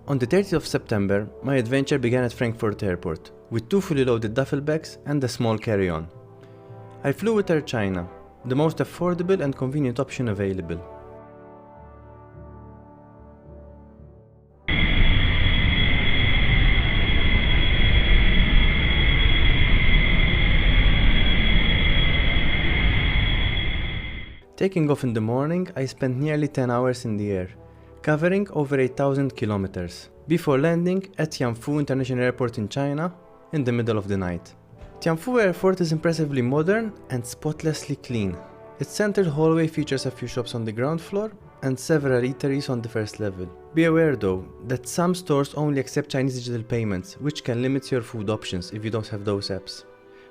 On the 30th of September, my adventure began at Frankfurt airport, with 2 fully loaded duffel bags and a small carry-on. I flew with Air China, the most affordable and convenient option available. Taking off in the morning, I spent nearly 10 hours in the air, covering over 8,000 kilometers, before landing at Tianfu International Airport in China in the middle of the night. Tianfu Airport is impressively modern and spotlessly clean. Its centered hallway features a few shops on the ground floor and several eateries on the first level. Be aware though, that some stores only accept Chinese digital payments, which can limit your food options if you don't have those apps.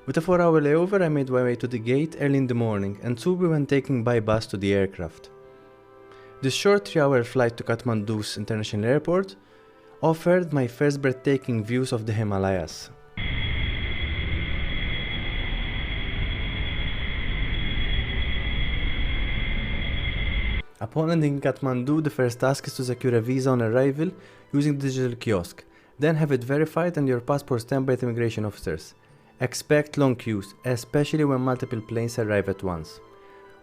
With a 4-hour layover, I made my way to the gate early in the morning and Tsubi when taking by bus to the aircraft. This short 3-hour flight to Kathmandu's International Airport offered my first breathtaking views of the Himalayas. Upon landing in Kathmandu, the first task is to secure a visa on arrival using the digital kiosk, then have it verified and your passport stamped by the immigration officers. Expect long queues, especially when multiple planes arrive at once.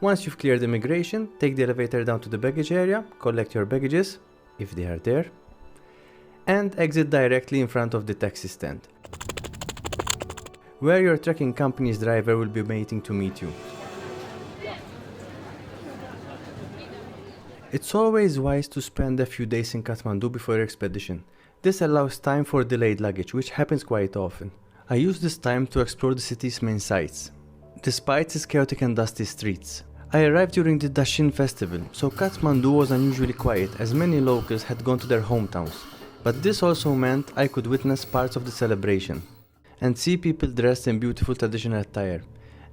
Once you've cleared immigration, take the elevator down to the baggage area, collect your baggages, if they are there, and exit directly in front of the taxi stand, where your trekking company's driver will be waiting to meet you. It's always wise to spend a few days in Kathmandu before your expedition. This allows time for delayed luggage, which happens quite often. I used this time to explore the city's main sites, despite its chaotic and dusty streets. I arrived during the Dashin festival, so Kathmandu was unusually quiet as many locals had gone to their hometowns. But this also meant I could witness parts of the celebration and see people dressed in beautiful traditional attire.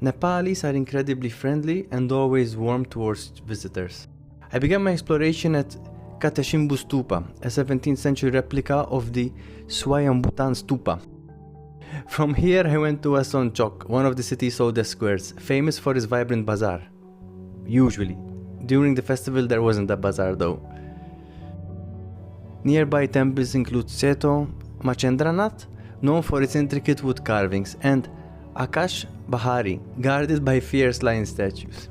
Nepalis are incredibly friendly and always warm towards visitors. I began my exploration at Kateshimbu Stupa, a 17th century replica of the Swayambhutan Stupa. From here I went to Ason Chok, one of the city's oldest squares, famous for its vibrant bazaar. Usually. During the festival there wasn't a bazaar though. Nearby temples include Seto Machendranath, known for its intricate wood carvings, and Akash Bahari, guarded by fierce lion statues.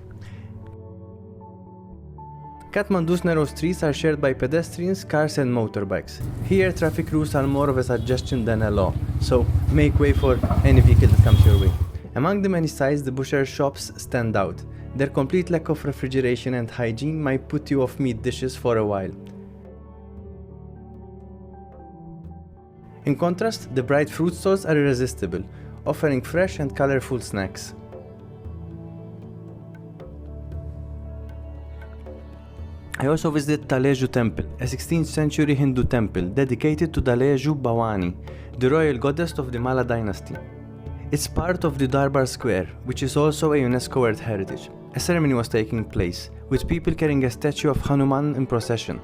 Kathmandu's narrow streets are shared by pedestrians, cars and motorbikes. Here traffic rules are more of a suggestion than a law, so make way for any vehicle that comes your way. Among the many sights, the butcher shops stand out. Their complete lack of refrigeration and hygiene might put you off meat dishes for a while. In contrast, the bright fruit stalls are irresistible, offering fresh and colorful snacks. I also visited Taleju Temple, a 16th century Hindu temple dedicated to Taleju Bhavani, the royal goddess of the Malla dynasty. It's part of the Darbar Square, which is also a UNESCO World Heritage. A ceremony was taking place, with people carrying a statue of Hanuman in procession.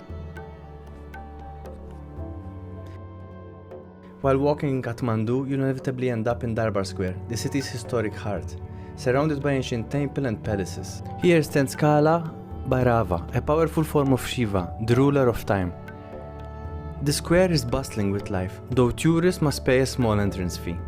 While walking in Kathmandu, you'll inevitably end up in Darbar Square, the city's historic heart, surrounded by ancient temples and palaces. Here stands Kala Bhairava, a powerful form of Shiva, the ruler of time. The square is bustling with life, though tourists must pay a small entrance fee.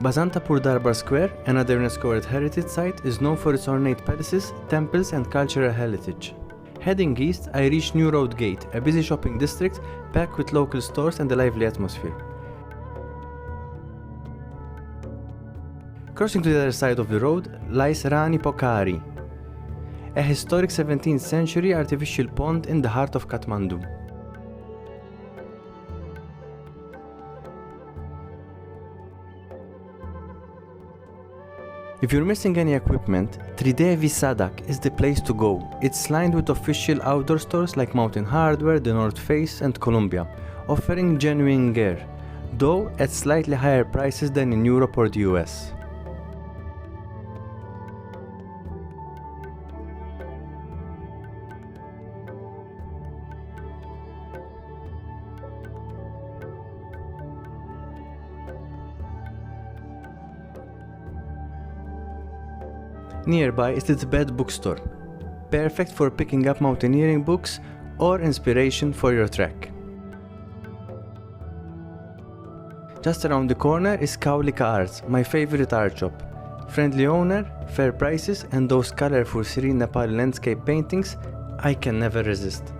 Basantapur Darbar Square, another UNESCO World Heritage Site, is known for its ornate palaces, temples and cultural heritage. Heading east, I reached New Road Gate, a busy shopping district packed with local stores and a lively atmosphere. Crossing to the other side of the road lies Rani Pokhari, a historic 17th century artificial pond in the heart of Kathmandu. If you're missing any equipment, Tridevi Sadak is the place to go. It's lined with official outdoor stores like Mountain Hardware, The North Face and Columbia, offering genuine gear, though at slightly higher prices than in Europe or the US. Nearby is the Tibet bookstore, perfect for picking up mountaineering books or inspiration for your trek. Just around the corner is Kaulika Arts, my favorite art shop. Friendly owner, fair prices, and those colorful serene Nepali landscape paintings I can never resist.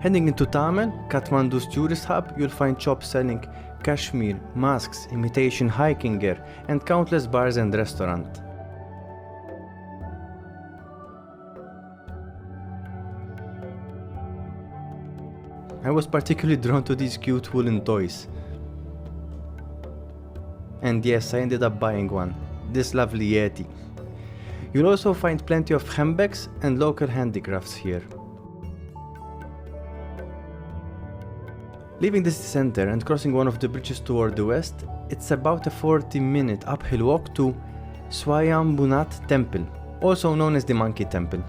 Heading into Tamil, Kathmandu's tourist hub, you'll find shops selling cashmere, masks, imitation hiking gear, and countless bars and restaurants. I was particularly drawn to these cute woolen toys. And yes, I ended up buying one, this lovely Yeti. You'll also find plenty of handbags and local handicrafts here. Leaving the city center and crossing one of the bridges toward the west, it's about a 40-minute uphill walk to Swayambhunath Temple, also known as the Monkey Temple.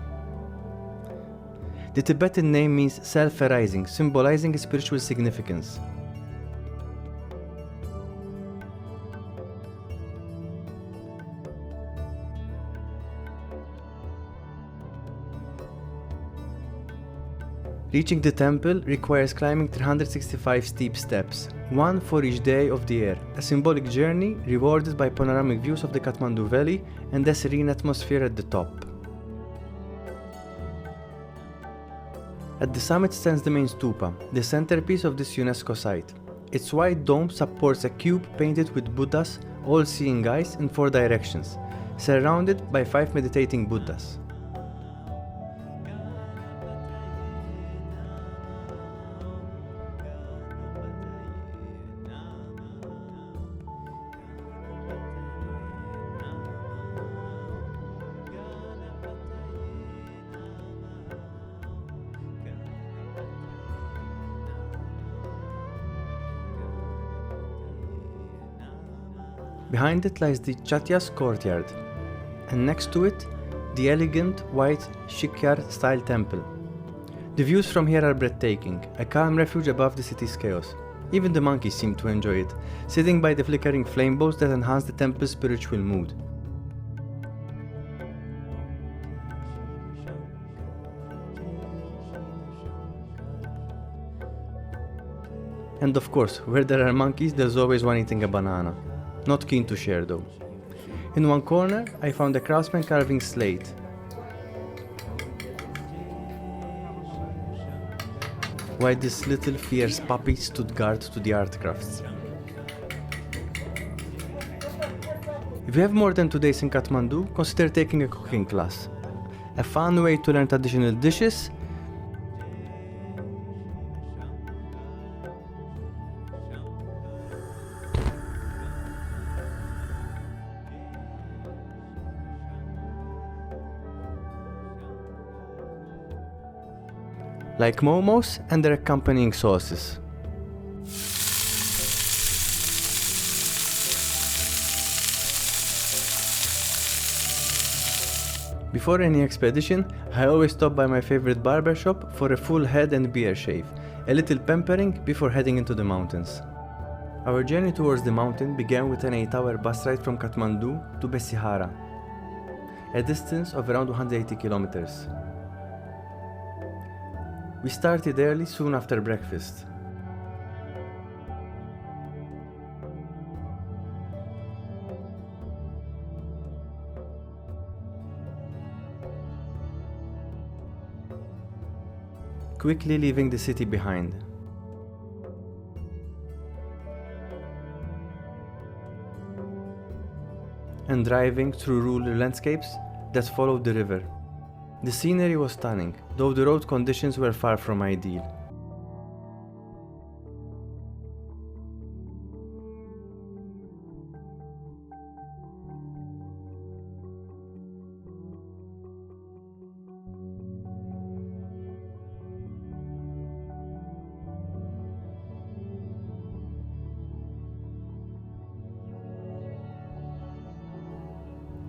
The Tibetan name means self-arising, symbolizing a spiritual significance. Reaching the temple requires climbing 365 steep steps, one for each day of the year, a symbolic journey rewarded by panoramic views of the Kathmandu Valley and a serene atmosphere at the top. At the summit stands the main stupa, the centerpiece of this UNESCO site. Its wide dome supports a cube painted with Buddha's all-seeing eyes in 4 directions, surrounded by 5 meditating Buddhas. Behind it lies the Chatya's courtyard, and next to it, the elegant white Shikyar-style temple. The views from here are breathtaking, a calm refuge above the city's chaos. Even the monkeys seem to enjoy it, sitting by the flickering flame bowls that enhance the temple's spiritual mood. And of course, where there are monkeys, there's always one eating a banana. Not keen to share though. In one corner, I found a craftsman carving slate. While this little fierce puppy stood guard to the art crafts. If you have more than 2 days in Kathmandu, consider taking a cooking class. A fun way to learn traditional dishes like momos and their accompanying sauces. Before any expedition, I always stop by my favorite barber shop for a full head and beard shave, a little pampering before heading into the mountains. Our journey towards the mountain began with an 8-hour bus ride from Kathmandu to Besisahar, a distance of around 180 kilometers. We started early soon after breakfast. Quickly leaving the city behind. And driving through rural landscapes that followed the river. The scenery was stunning, though the road conditions were far from ideal.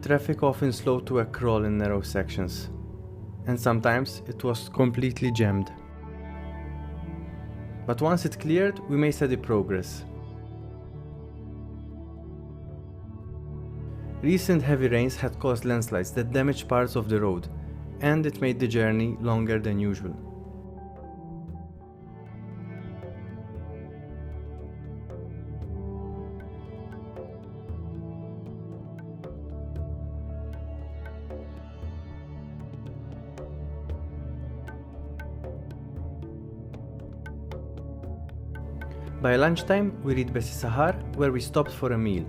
Traffic often slowed to a crawl in narrow sections, and sometimes it was completely jammed. But once it cleared, we made steady progress. Recent heavy rains had caused landslides that damaged parts of the road, and it made the journey longer than usual. By lunchtime, we reached Besisahar, where we stopped for a meal.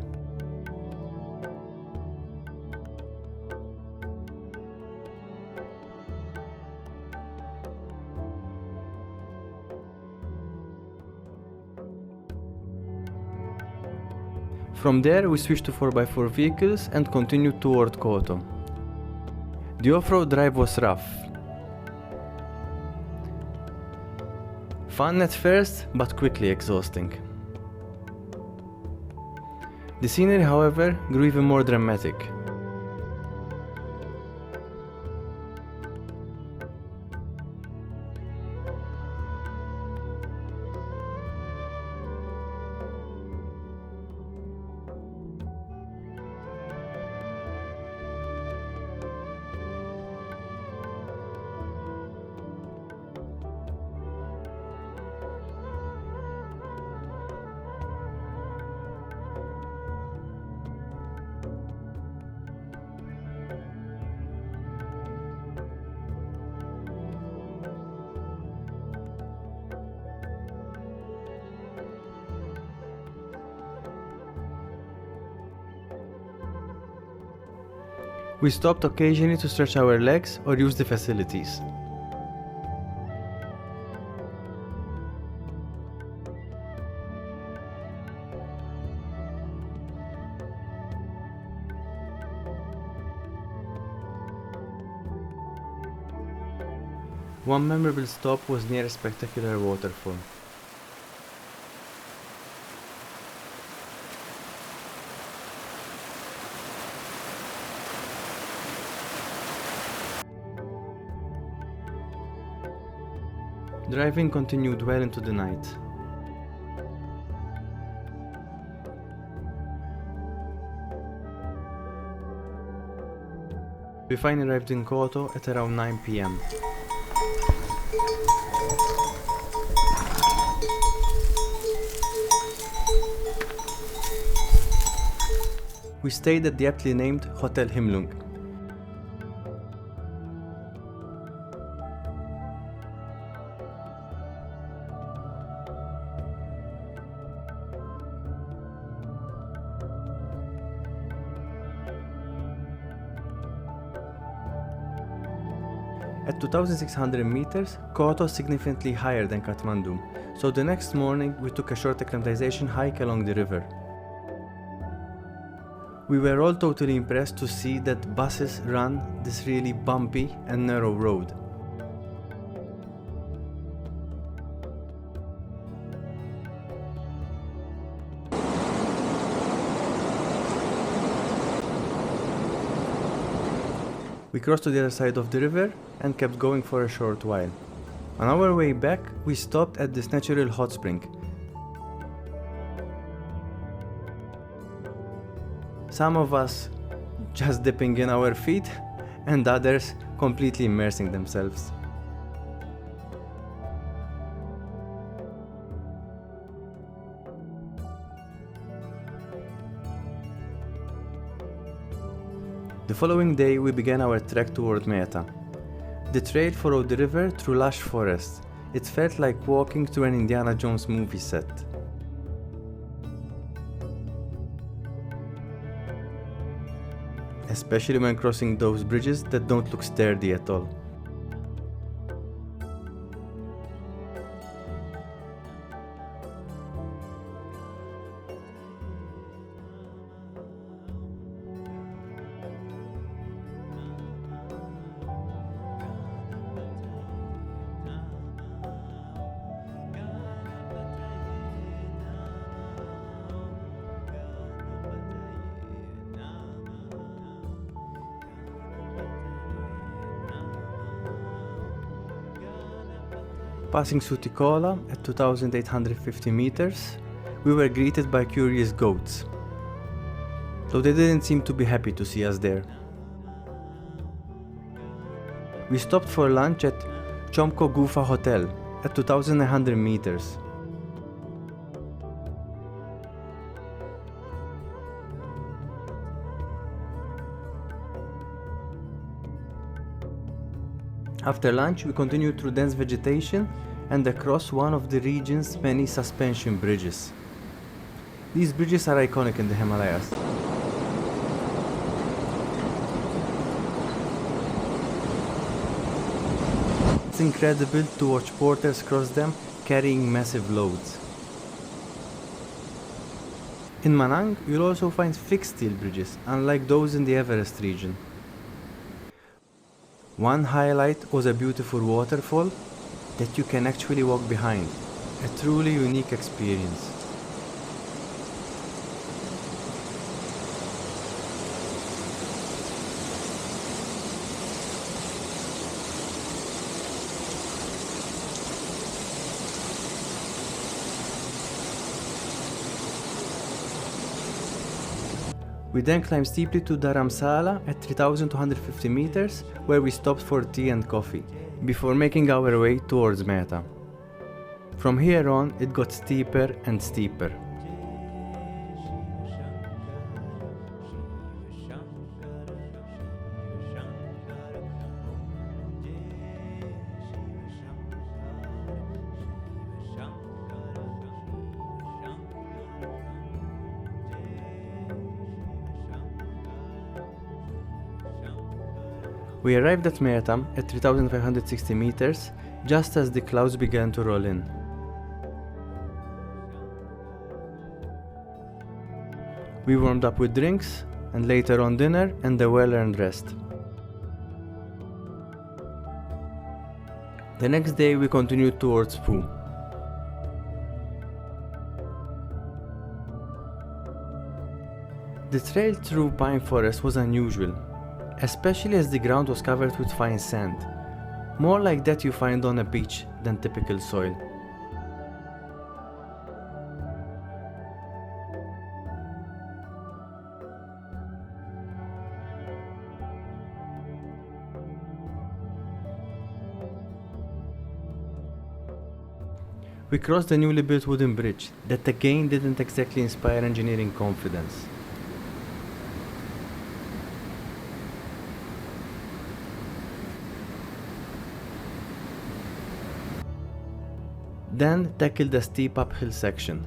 From there, we switched to 4x4 vehicles and continued toward Koto. The off-road drive was rough. Fun at first, but quickly exhausting. The scenery, however, grew even more dramatic. We stopped occasionally to stretch our legs or use the facilities. One memorable stop was near a spectacular waterfall. Driving continued well into the night. We finally arrived in Koto at around 9 p.m. We stayed at the aptly named Hotel Himlung. At 2,600 meters, Koto is significantly higher than Kathmandu, so the next morning we took a short acclimatization hike along the river. We were all totally impressed to see that buses run this really bumpy and narrow road. We crossed to the other side of the river and kept going for a short while. On our way back, we stopped at this natural hot spring. Some of us just dipping in our feet and others completely immersing themselves. The following day we began our trek toward Meta. The trail followed the river through lush forests. It felt like walking through an Indiana Jones movie set. Especially when crossing those bridges that don't look sturdy at all. Passing Sutikola at 2,850 meters, we were greeted by curious goats. though they didn't seem to be happy to see us there. We stopped for lunch at Chomko Gufa Hotel at 2,900 meters. After lunch, we continued through dense vegetation and across one of the region's many suspension bridges. These bridges are iconic in the Himalayas. It's incredible to watch porters cross them carrying massive loads. In Manang, you'll also find fixed steel bridges, unlike those in the Everest region. One highlight was a beautiful waterfall that you can actually walk behind, a truly unique experience. We then climbed steeply to Dharamsala at 3,250 meters, where we stopped for tea and coffee, before making our way towards Mehta. From here on, it got steeper and steeper. We arrived at Mehta at 3,560 meters, just as the clouds began to roll in. We warmed up with drinks, and later on dinner and a well-earned rest. The next day we continued towards Phu. The trail through pine forest was unusual, especially as the ground was covered with fine sand, more like that you find on a beach than typical soil. We crossed the newly built wooden bridge that again didn't exactly inspire engineering confidence. Then tackled a steep uphill section.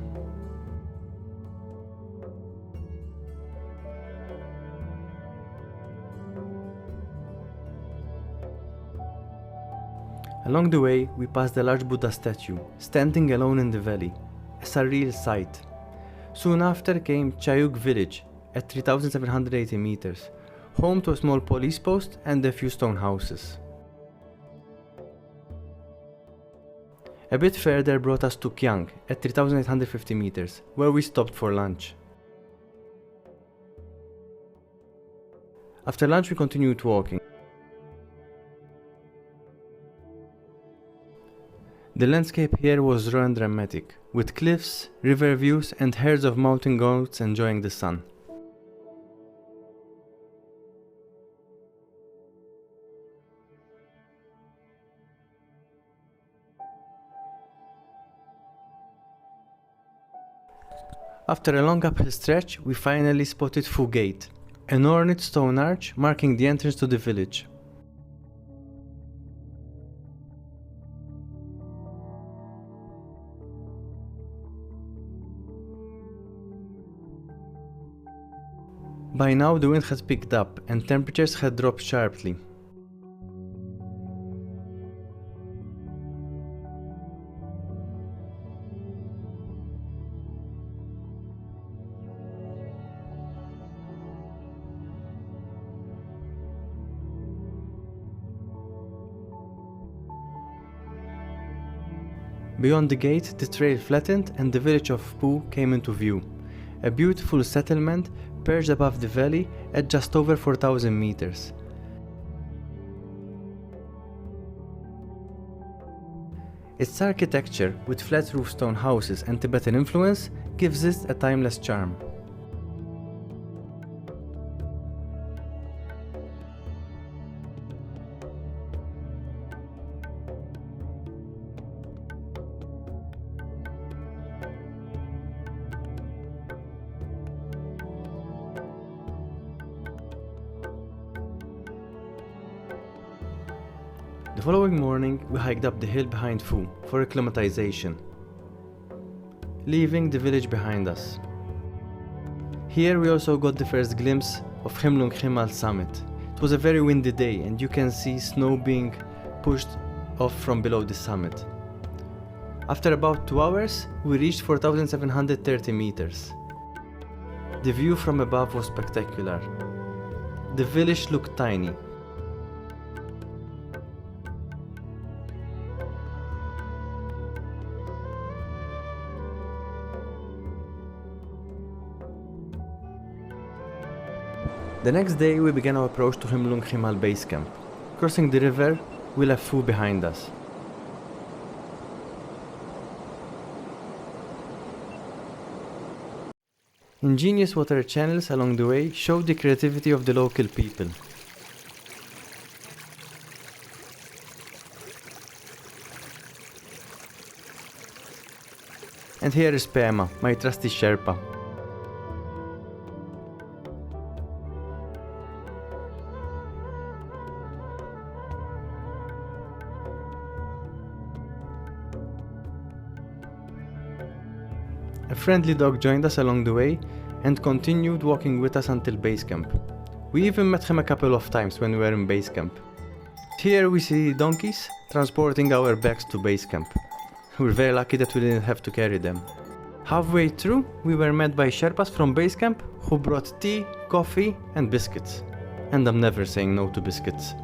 Along the way, we passed a large Buddha statue, standing alone in the valley, a surreal sight. Soon after came Chayuk village at 3,780 meters, home to a small police post and a few stone houses. A bit further brought us to Kyang at 3,850 meters, where we stopped for lunch. After lunch we continued walking. The landscape here was raw and dramatic, with cliffs, river views and herds of mountain goats enjoying the sun. After a long uphill stretch, we finally spotted Phu Gate, an ornate stone arch marking the entrance to the village. By now the wind had picked up and temperatures had dropped sharply. Beyond the gate, the trail flattened and the village of Phu came into view, a beautiful settlement perched above the valley at just over 4,000 meters. Its architecture, with flat roof stone houses and Tibetan influence, gives it a timeless charm. following morning, we hiked up the hill behind Phu for acclimatization, leaving the village behind us. Here we also got the first glimpse of Himlung Himal summit. It was a very windy day and you can see snow being pushed off from below the summit. After about 2 hours, we reached 4,730 meters. The view from above was spectacular. The village looked tiny. The next day we began our approach to Himlung Himal base camp. Crossing the river, we left Phu behind us. Ingenious water channels along the way showed the creativity of the local people. And here is Pema, my trusty Sherpa. A friendly dog joined us along the way and continued walking with us until base camp. We even met him a couple of times when we were in base camp. Here we see donkeys transporting our bags to base camp. We're very lucky that we didn't have to carry them. Halfway through, we were met by Sherpas from base camp who brought tea, coffee and biscuits. And I'm never saying no to biscuits.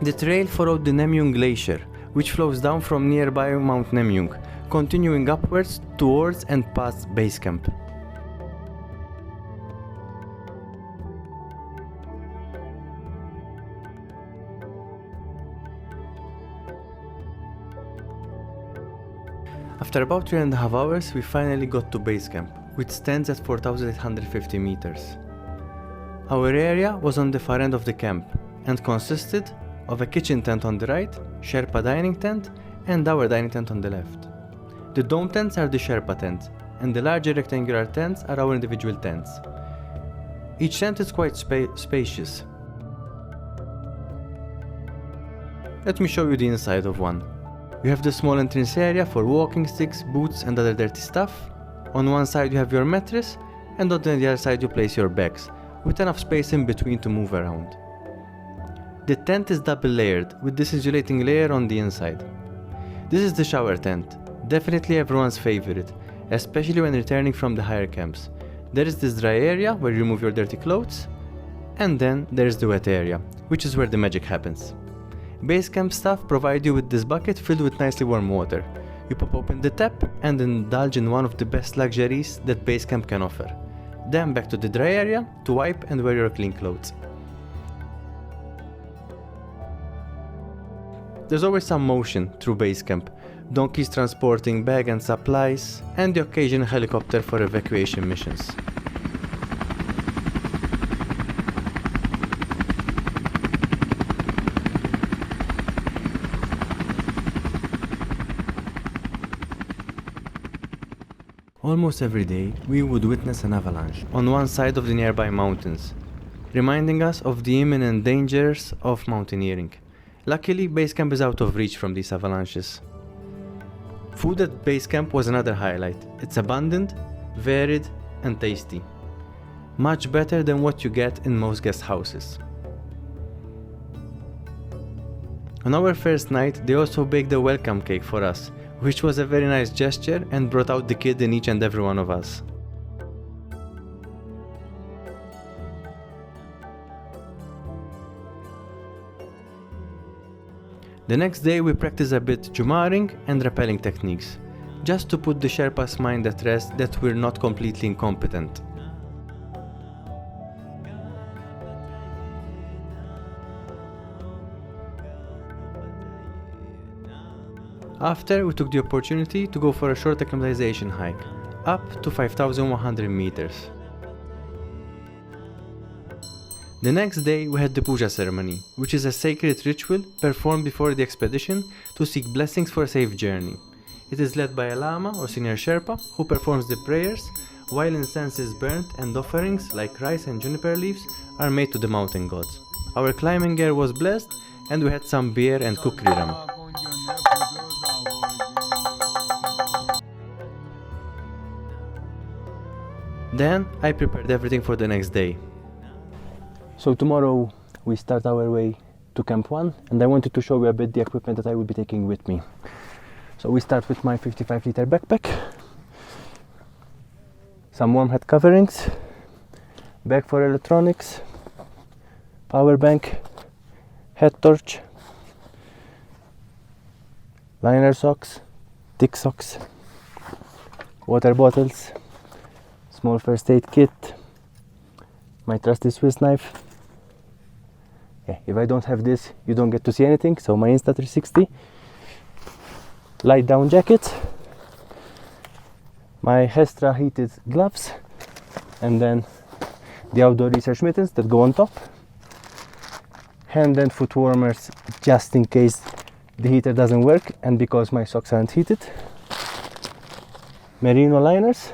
The trail followed the Nemyung Glacier, which flows down from nearby Mount Nemyung, continuing upwards towards and past base camp. After about 3.5 hours, we finally got to base camp, which stands at 4,850 meters. Our area was on the far end of the camp and consisted of a kitchen tent on the right, Sherpa dining tent, and our dining tent on the left. The dome tents are the Sherpa tents, and the larger rectangular tents are our individual tents. Each tent is quite spacious. Let me show you the inside of one. You have the small entrance area for walking sticks, boots and other dirty stuff. On one side you have your mattress, and on the other side you place your bags, with enough space in between to move around. The tent is double layered, with this insulating layer on the inside. This is the shower tent, definitely everyone's favorite, especially when returning from the higher camps. There is this dry area where you remove your dirty clothes, and then there is the wet area, which is where the magic happens. Base camp staff provide you with this bucket filled with nicely warm water. You pop open the tap and indulge in one of the best luxuries that base camp can offer. Then back to the dry area to wipe and wear your clean clothes. There's always some motion through base camp, donkeys transporting bag and supplies, and the occasional helicopter for evacuation missions. Almost every day, we would witness an avalanche on one side of the nearby mountains, reminding us of the imminent dangers of mountaineering. Luckily, base camp is out of reach from these avalanches. Food at base camp was another highlight. It's abundant, varied, and tasty. Much better than what you get in most guest houses. On our first night, they also baked a welcome cake for us, which was a very nice gesture and brought out the kid in each and every one of us. The next day we practiced a bit jumaring and rappelling techniques, just to put the Sherpa's mind at rest that we're not completely incompetent. After, we took the opportunity to go for a short acclimatization hike, up to 5,100 meters. The next day we had the Puja Ceremony, which is a sacred ritual performed before the expedition to seek blessings for a safe journey. It is led by a Lama or senior Sherpa who performs the prayers, while incense is burnt and offerings like rice and juniper leaves are made to the mountain gods. Our climbing gear was blessed and we had some beer and kukri ram. Then I prepared everything for the next day. So tomorrow we start our way to Camp 1, and I wanted to show you a bit the equipment that I will be taking with me. So we start with my 55-liter backpack, some warm head coverings, bag for electronics, power bank, head torch, liner socks, thick socks, water bottles, small first aid kit, my trusty Swiss knife. Yeah, if I don't have this, you don't get to see anything, so my Insta360, light down jacket, my Hestra heated gloves, and then the outdoor research mittens that go on top, hand and foot warmers just in case the heater doesn't work and because my socks aren't heated, merino liners,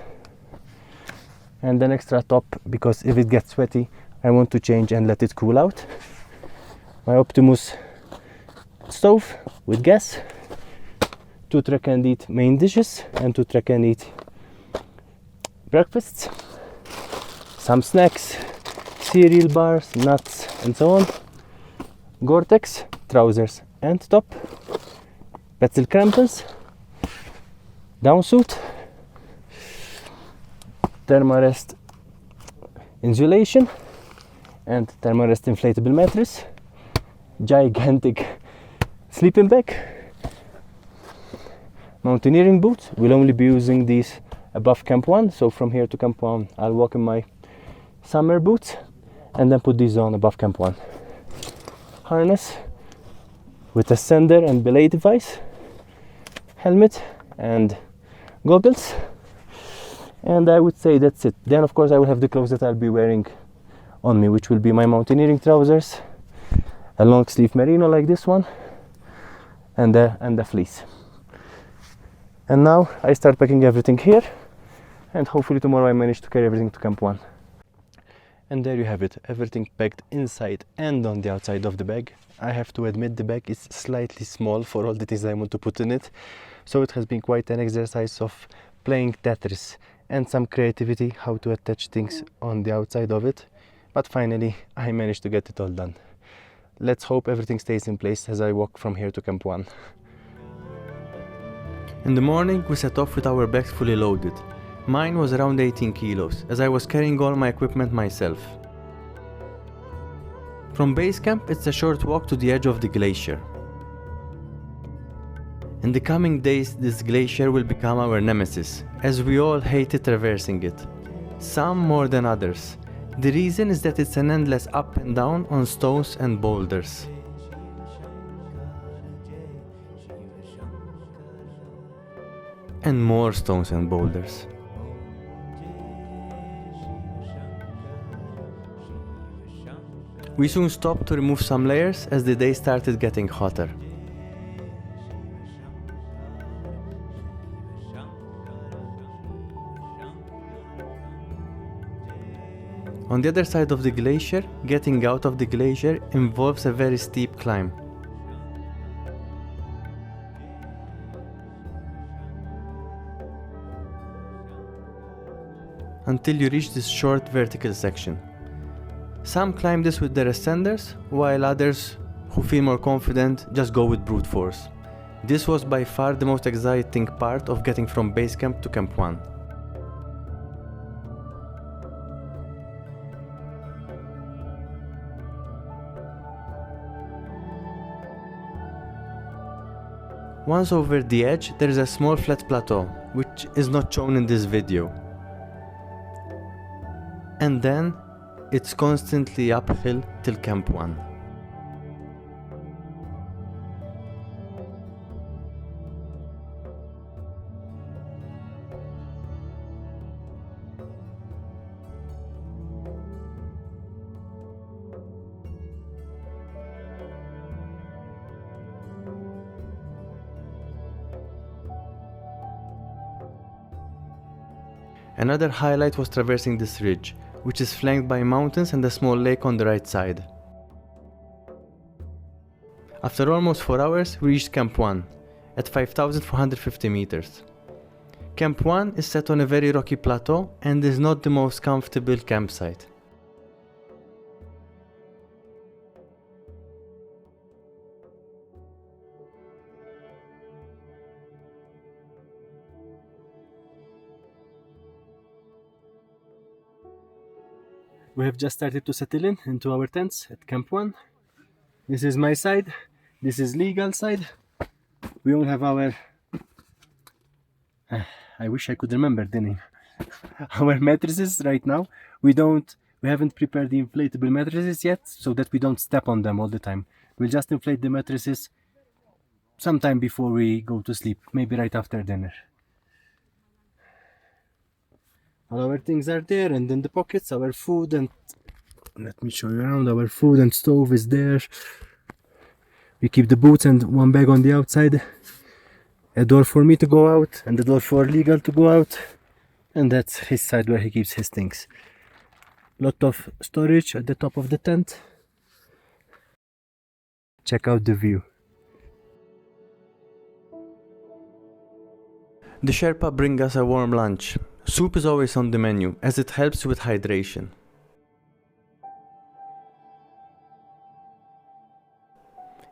and an extra top because if it gets sweaty I want to change and let it cool out, my Optimus stove with gas, 2 track and eat main dishes and 2 track and eat breakfasts, some snacks, cereal bars, nuts and so on, Gore-Tex trousers and top, pencil crampons, down suit, Thermarest insulation and Thermarest inflatable mattress, gigantic sleeping bag, mountaineering boots. We'll only be using these above Camp 1, so from here to Camp 1 I'll walk in my summer boots and then put these on above Camp 1. Harness with a sender and belay device, helmet and goggles, and I would say that's it. Then of course I will have the clothes that I'll be wearing on me, which will be my mountaineering trousers, a long sleeve merino like this one, and a fleece. And now I start packing everything here, and hopefully tomorrow I manage to carry everything to Camp 1. And there you have it, everything packed inside and on the outside of the bag. I have to admit the bag is slightly small for all the things I want to put in it, so it has been quite an exercise of playing Tetris and some creativity how to attach things on the outside of it, but finally I managed to get it all done. Let's hope everything stays in place as I walk from here to Camp 1. In the morning we set off with our bags fully loaded. Mine was around 18 kilos, as I was carrying all my equipment myself. From base camp it's a short walk to the edge of the glacier. In the coming days this glacier will become our nemesis, as we all hated traversing it. Some more than others. The reason is that it's an endless up and down on stones and boulders. And more stones and boulders. We soon stopped to remove some layers as the day started getting hotter. On the other side of the glacier, getting out of the glacier involves a very steep climb. Until you reach this short vertical section. Some climb this with their ascenders, while others, who feel more confident, just go with brute force. This was by far the most exciting part of getting from base camp to Camp 1. Once over the edge, there is a small flat plateau, which is not shown in this video. And then, it's constantly uphill till Camp 1. Another highlight was traversing this ridge, which is flanked by mountains and a small lake on the right side. After almost 4 hours, we reached Camp 1 at 5,450 meters. Camp 1 is set on a very rocky plateau and is not the most comfortable campsite. We have just started to settle into our tents at Camp 1. This is my side, this is legal side. We all have our... I wish I could remember the name. Our mattresses right now. We haven't prepared the inflatable mattresses yet, so that we don't step on them all the time. We'll just inflate the mattresses sometime before we go to sleep, maybe right after dinner. All our things are there, and in the pockets our food, and let me show you around. Our food and stove is there. We keep the boots and one bag on the outside, a door for me to go out and a door for Legal to go out, and that's his side where he keeps his things. Lot of storage at the top of the tent. Check out the view. The Sherpa bring us a warm lunch. Soup is always on the menu, as it helps with hydration.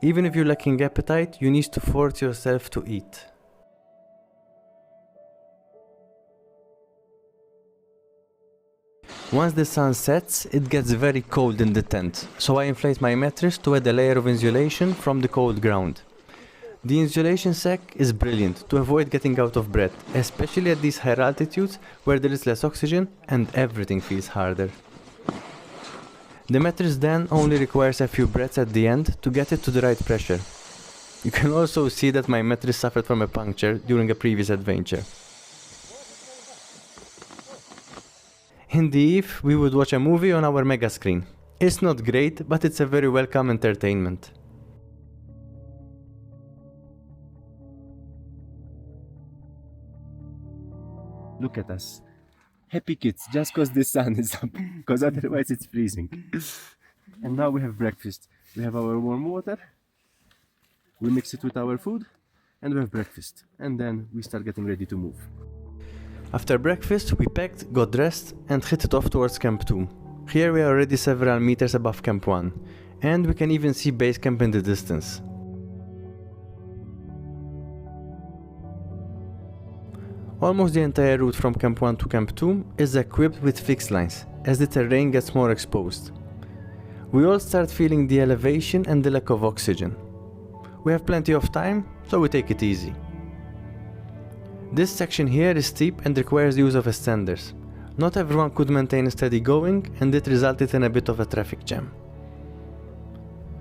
Even if you're lacking appetite, you need to force yourself to eat. Once the sun sets, it gets very cold in the tent, so I inflate my mattress to add a layer of insulation from the cold ground. The insulation sac is brilliant to avoid getting out of breath, especially at these higher altitudes where there is less oxygen and everything feels harder. The mattress then only requires a few breaths at the end to get it to the right pressure. You can also see that my mattress suffered from a puncture during a previous adventure. In the eve, we would watch a movie on our mega screen. It's not great, but it's a very welcome entertainment. Look at us. Happy kids, just cause the sun is up, because otherwise it's freezing. And now we have breakfast. We have our warm water, we mix it with our food, and we have breakfast. And then we start getting ready to move. After breakfast, we packed, got dressed, and hit it off towards Camp 2. Here we are already several meters above Camp 1, and we can even see base camp in the distance. Almost the entire route from Camp 1 to Camp 2 is equipped with fixed lines, as the terrain gets more exposed. We all start feeling the elevation and the lack of oxygen. We have plenty of time, so we take it easy. This section here is steep and requires the use of ascenders. Not everyone could maintain a steady going, and it resulted in a bit of a traffic jam.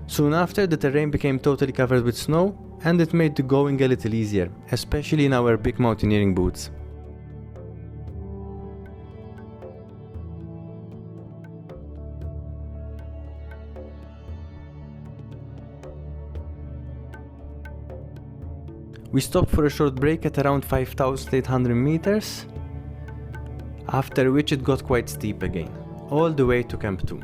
Soon after, the terrain became totally covered with snow, and it made the going a little easier, especially in our big mountaineering boots. We stopped for a short break at around 5,800 meters, after which it got quite steep again, all the way to Camp 2.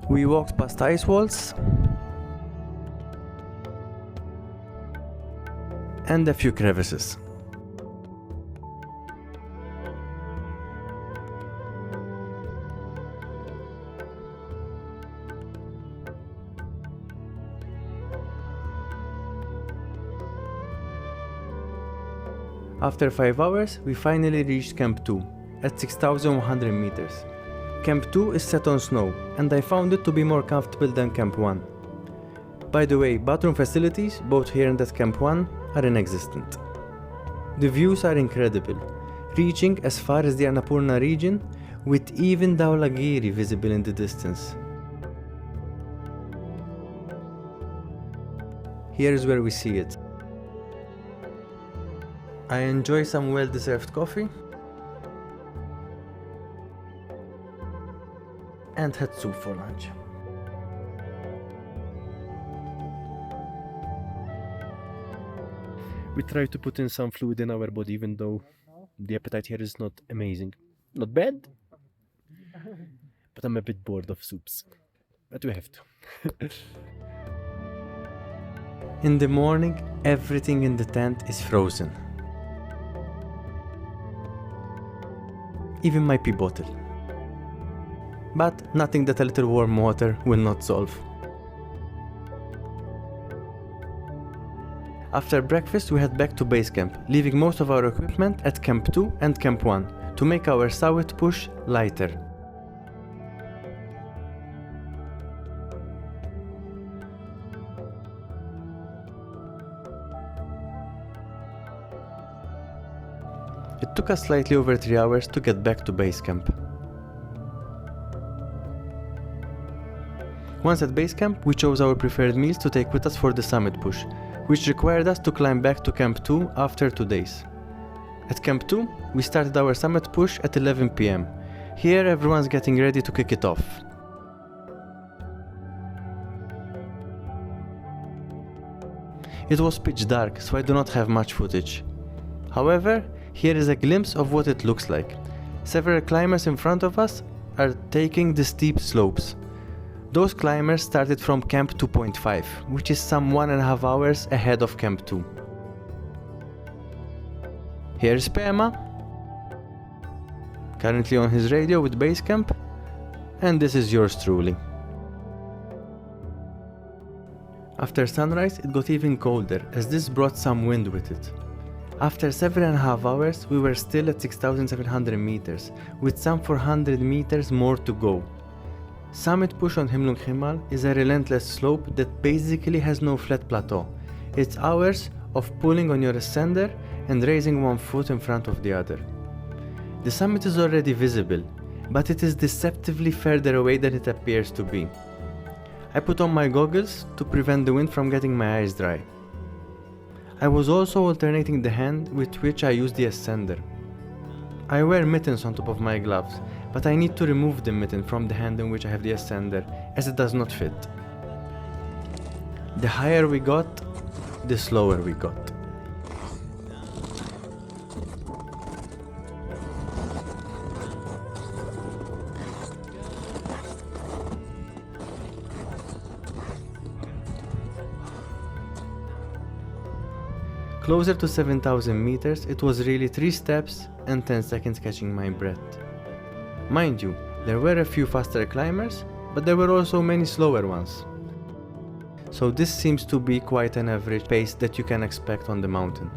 We walked past ice walls and a few crevices. After 5 hours, we finally reached Camp 2 at 6,100 meters. Camp 2 is set on snow, and I found it to be more comfortable than Camp 1. By the way, bathroom facilities, both here and at Camp 1, are inexistent. The views are incredible, reaching as far as the Annapurna region, with even Dhaulagiri visible in the distance. Here is where we see it. I enjoy some well-deserved coffee and had soup for lunch. We try to put in some fluid in our body, even though the appetite here is not amazing. Not bad, but I'm a bit bored of soups. But we have to. In the morning, everything in the tent is frozen. Even my pee bottle. But nothing that a little warm water will not solve. After breakfast, we head back to base camp, leaving most of our equipment at Camp 2 and Camp 1 to make our summit push lighter. It took us slightly over 3 hours to get back to base camp. Once at base camp, we chose our preferred meals to take with us for the summit push, which required us to climb back to Camp 2 after 2 days. At Camp 2, we started our summit push at 11 PM. Here everyone's getting ready to kick it off. It was pitch dark, so I do not have much footage. However, here is a glimpse of what it looks like. Several climbers in front of us are taking the steep slopes. Those climbers started from Camp 2.5, which is some 1.5 hours ahead of Camp 2. Here's Pema, currently on his radio with base camp, and this is yours truly. After sunrise, it got even colder, as this brought some wind with it. After 7.5 hours, we were still at 6,700 meters, with some 400 meters more to go. Summit push on Himlung Himal is a relentless slope that basically has no flat plateau. It's hours of pulling on your ascender and raising one foot in front of the other. The summit is already visible, but it is deceptively further away than it appears to be. I put on my goggles to prevent the wind from getting my eyes dry. I was also alternating the hand with which I use the ascender. I wear mittens on top of my gloves, but I need to remove the mitten from the hand in which I have the ascender, as it does not fit. The higher we got, the slower we got. Closer to 7,000 meters, it was really 3 steps and 10 seconds catching my breath. Mind you, there were a few faster climbers, but there were also many slower ones. So this seems to be quite an average pace that you can expect on the mountain.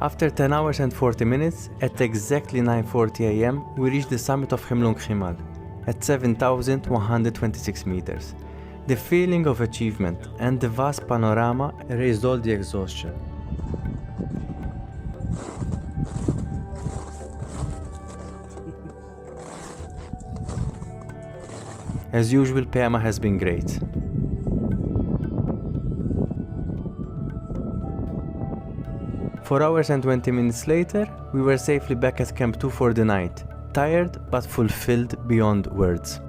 After 10 hours and 40 minutes, at exactly 9:40 AM, we reached the summit of Himlung Himal, at 7,126 meters. The feeling of achievement and the vast panorama erased all the exhaustion. As usual, Pema has been great. 4 hours and 20 minutes later, we were safely back at Camp 2 for the night, tired but fulfilled beyond words.